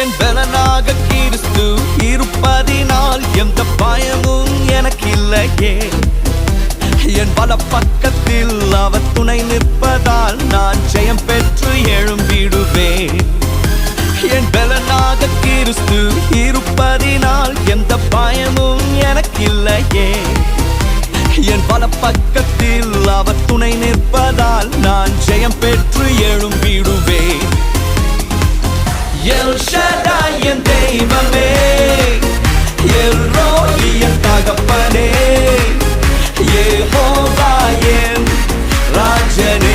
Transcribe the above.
என் பலனாக கிறிஸ்து இருப்பதினால் எந்த பயமும் எனக்கு இல்லையே. என் பல பக்கத்தில் அவர் துணை நிற்பதால் நான் ஜெயம் பெற்று எழும்பிடுவேன். என் பலனாக கிறிஸ்து இருப்பதினால் எந்த பயமும் எனக்கு இல்லையே. என் பல பக்கத்தில் அவர் துணை நிற்பதால் நான் ஜெயம் பெற்று எழும்பிடுவேன். எல் ஷடாய் என் தெய்வமே, எல் ரோயி என் தகப்பனே, யெகோவா என் ராஜனே.